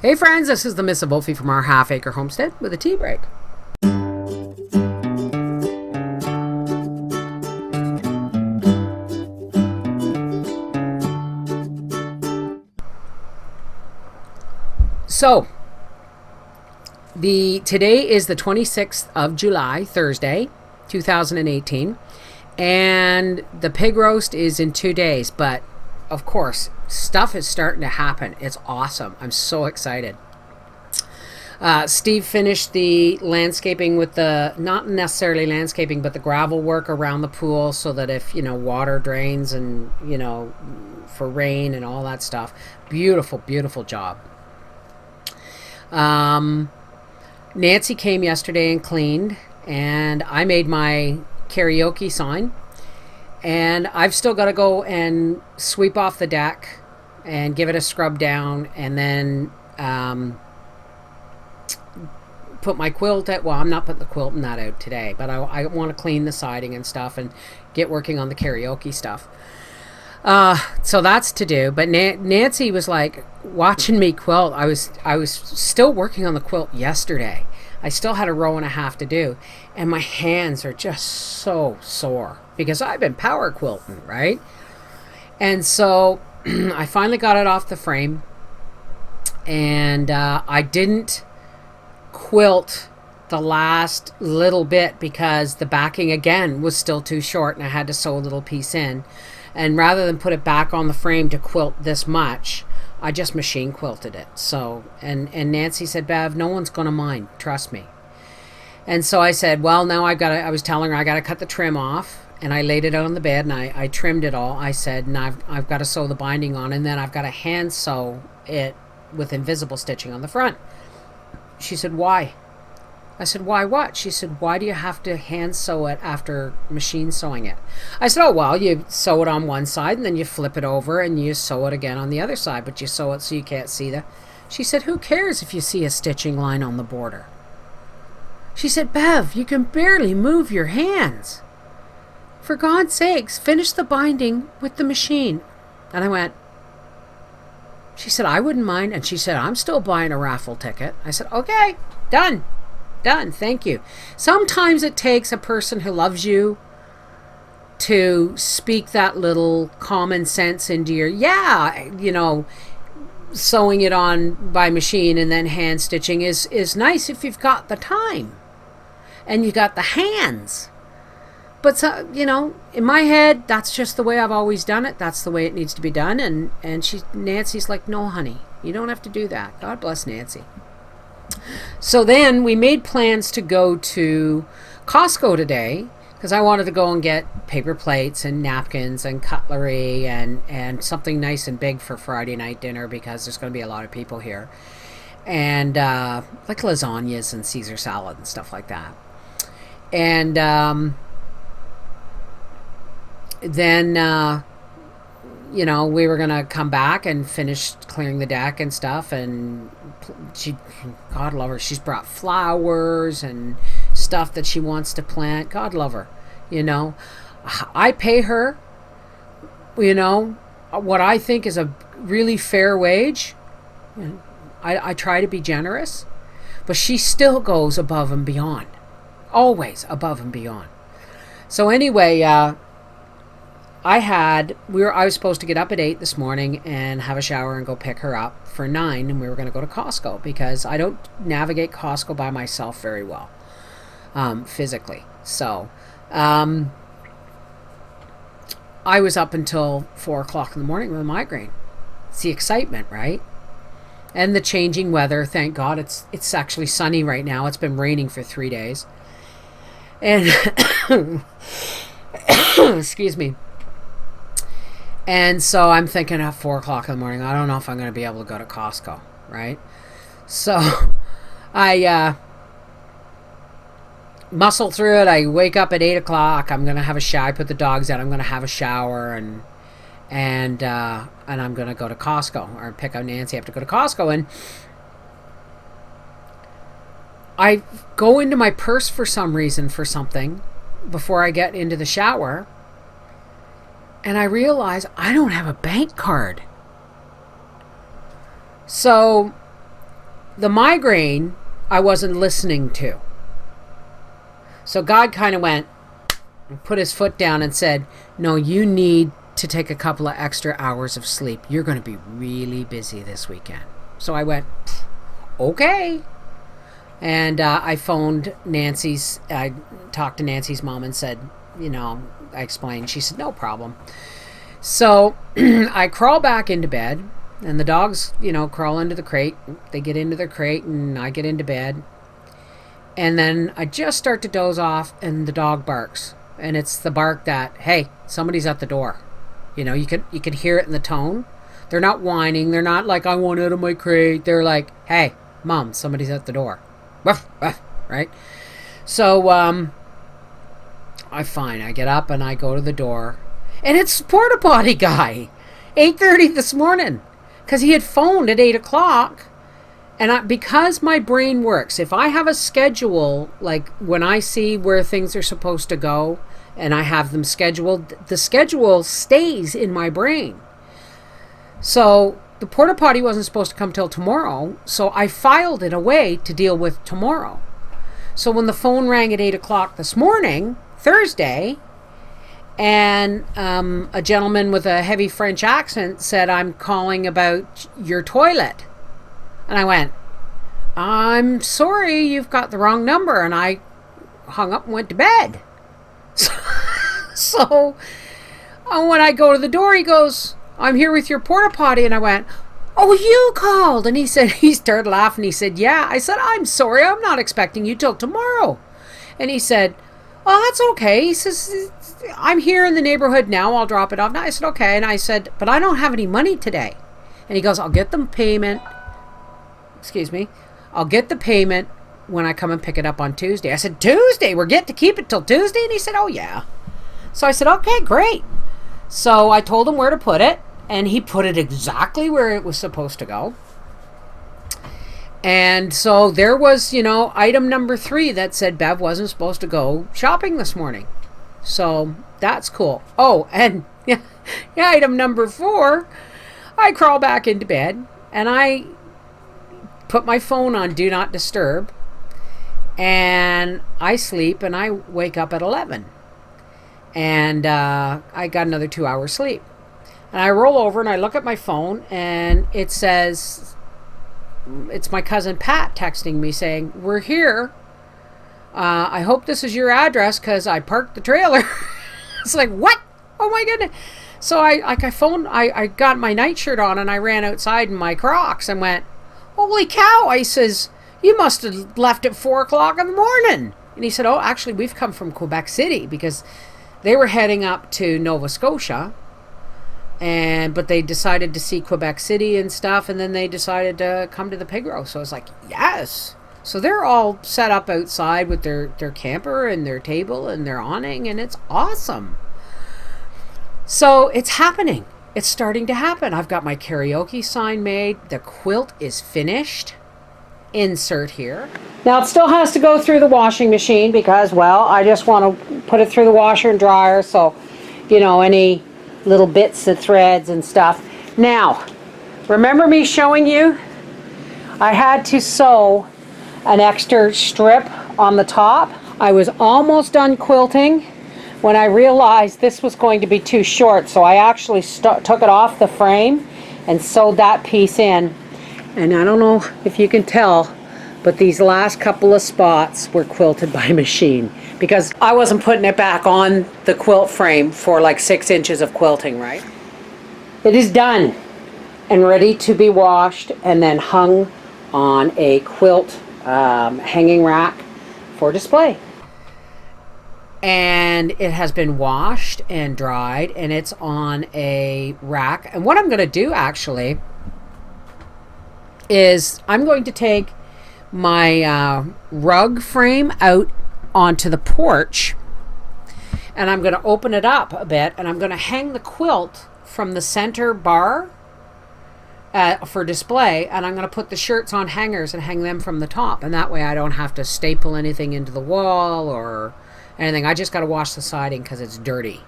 Hey friends, this is the mrsvolfie from our half-acre homestead with a tea break. So, today is the 26th of July, Thursday, 2018, and the pig roast is in 2 days, but of course, stuff is starting to happen. It's awesome. I'm so excited. Steve finished the landscaping with not necessarily landscaping, but the gravel work around the pool so that if, water drains and, for rain and all that stuff. Beautiful, beautiful job. Nancy came yesterday and cleaned, and I made my karaoke sign. And I've still got to go and sweep off the deck and give it a scrub down, and then put my quilt at, well, I'm not putting the quilt and that out today, but I want to clean the siding and stuff and get working on the karaoke stuff. So that's to do. But Nancy was like watching me quilt. I was still working on the quilt yesterday. I still had a row and a half to do, and my hands are just so sore because I've been power quilting, right? And so I finally got it off the frame, and I didn't quilt the last little bit because the backing again was still too short, and I had to sew a little piece in. And rather than put it back on the frame to quilt this much, I just machine quilted it. So, and Nancy said, Bev, no one's going to mind. Trust me. And so I said, well, now I was telling her I got to cut the trim off. And I laid it out on the bed and I trimmed it all. I said, and I've got to sew the binding on, and then I've got to hand sew it with invisible stitching on the front. She said, why? I said, why what? She said, why do you have to hand sew it after machine sewing it? I said, oh, well, you sew it on one side and then you flip it over and you sew it again on the other side, but you sew it so you can't see the... She said, who cares if you see a stitching line on the border? She said, Bev, you can barely move your hands. For God's sakes, finish the binding with the machine. And I went, she said, I wouldn't mind. And she said, I'm still buying a raffle ticket. I said, okay, done, thank you. Sometimes it takes a person who loves you to speak that little common sense into your, sewing it on by machine and then hand stitching is nice if you've got the time and you got the hands. But, in my head, that's just the way I've always done it. That's the way it needs to be done. And Nancy's like, no, honey, you don't have to do that. God bless Nancy. So then we made plans to go to Costco today because I wanted to go and get paper plates and napkins and cutlery and something nice and big for Friday night dinner because there's going to be a lot of people here. And like lasagnas and Caesar salad and stuff like that. And then, we were going to come back and finish clearing the deck and stuff. And she, God love her, she's brought flowers and stuff that she wants to plant. God love her. I pay her, what I think is a really fair wage. I try to be generous, but she still goes above and beyond. Always above and beyond. So anyway, I was supposed to get up at 8 this morning and have a shower and go pick her up for 9, and we were going to go to Costco because I don't navigate Costco by myself very well, physically. So, I was up until 4 o'clock in the morning with a migraine. It's the excitement, right? And the changing weather. Thank God it's actually sunny right now. It's been raining for 3 days. And, excuse me. And so I'm thinking at 4 o'clock in the morning, I don't know if I'm going to be able to go to Costco, right? So I muscle through it. I wake up at 8 o'clock. I'm going to have a shower. I put the dogs out. I'm going to have a shower and I'm going to go to Costco or pick up Nancy. I have to go to Costco. And I go into my purse for some reason for something before I get into the shower. And I realize I don't have a bank card. So the migraine I wasn't listening to. So God kind of went and put his foot down and said, no, you need to take a couple of extra hours of sleep. You're going to be really busy this weekend. So I went, okay. And I phoned Nancy's, I talked to Nancy's mom and said, I explained. She said, no problem. So I crawl back into bed, and the dogs, crawl into the crate. They get into their crate, and I get into bed. And then I just start to doze off, and the dog barks. And it's the bark that, hey, somebody's at the door. You can hear it in the tone. They're not whining. They're not like, I want out of my crate. They're like, hey, Mom, somebody's at the door. Ruff, ruff, right? So I get up and I go to the door. And it's Porta Potty guy. 8:30 this morning. Because he had phoned at 8 o'clock. And because my brain works, if I have a schedule, like when I see where things are supposed to go and I have them scheduled, the schedule stays in my brain. So the Porta Potty wasn't supposed to come till tomorrow, so I filed it away to deal with tomorrow. So when the phone rang at 8 o'clock this morning, Thursday, and a gentleman with a heavy French accent said, I'm calling about your toilet. And I went, I'm sorry, you've got the wrong number. And I hung up and went to bed. So when I go to the door, he goes, I'm here with your Porta Potty. And I went, oh, you called. And he started laughing. He said, yeah. I said, I'm sorry, I'm not expecting you till tomorrow. And he said, oh, that's okay. He says, I'm here in the neighborhood now. I'll drop it off. And I said, okay. And I said, but I don't have any money today. And he goes, I'll get the payment. I'll get the payment when I come and pick it up on Tuesday. I said, Tuesday? We're getting to keep it till Tuesday? And he said, oh, yeah. So I said, okay, great. So I told him where to put it, and he put it exactly where it was supposed to go. And so there was, item number 3 that said Bev wasn't supposed to go shopping this morning. So that's cool. Oh, and item number 4, I crawl back into bed, and I put my phone on Do Not Disturb, and I sleep, and I wake up at 11. And I got another 2 hours sleep. And I roll over, and I look at my phone, and it says, it's my cousin Pat texting me saying, we're here. I hope this is your address, because I parked the trailer. It's like, what? Oh, my goodness. So I got my nightshirt on, and I ran outside in my Crocs and went, holy cow. I says, you must have left at 4 o'clock in the morning. And he said, oh, actually, we've come from Quebec City, because they were heading up to Nova Scotia, but they decided to see Quebec City and stuff, and then they decided to come to the pig roast. So I was like, yes. So they're all set up outside with their camper and their table and their awning, and it's awesome. So it's happening. It's starting to happen. I've got my karaoke sign made. The quilt is finished. Insert here. Now it still has to go through the washing machine because, well, I just want to put it through the washer and dryer, so, any little bits of threads and stuff. Now, remember me showing you? I had to sew an extra strip on the top. I was almost done quilting when I realized this was going to be too short, so I actually took it off the frame and sewed that piece in. And I don't know if you can tell, but these last couple of spots were quilted by machine because I wasn't putting it back on the quilt frame for like 6 inches of quilting, right? It is done and ready to be washed and then hung on a quilt hanging rack for display. And it has been washed and dried, and it's on a rack. And what I'm going to do actually is I'm going to take my rug frame out onto the porch, and I'm going to open it up a bit, and I'm going to hang the quilt from the center bar for display, and I'm going to put the shirts on hangers and hang them from the top, and that way I don't have to staple anything into the wall or anything. I just got to wash the siding because it's dirty.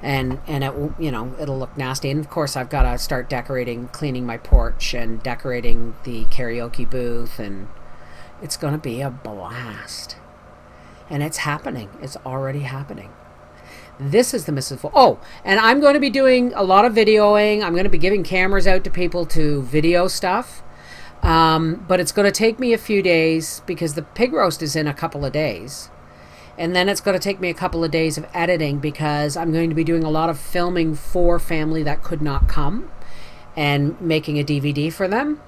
and it will, you know, it'll look nasty. And of course I've got to start cleaning my porch and decorating the karaoke booth, and it's going to be a blast. And it's happening. It's already happening. This is the Mrs. Oh, and I'm going to be doing a lot of videoing. I'm going to be giving cameras out to people to video stuff. But it's going to take me a few days because the pig roast is in a couple of days. And then it's going to take me a couple of days of editing because I'm going to be doing a lot of filming for family that could not come and making a DVD for them.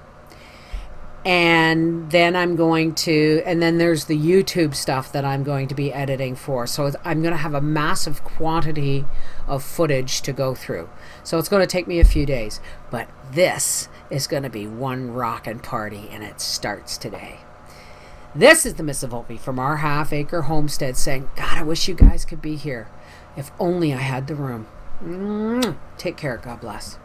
And then and then there's the YouTube stuff that I'm going to be editing for. So I'm going to have a massive quantity of footage to go through. So it's going to take me a few days. But this is going to be one rockin' party, and it starts today. This is the Mrs. Volpe from our half-acre homestead saying, God, I wish you guys could be here. If only I had the room. Take care. God bless.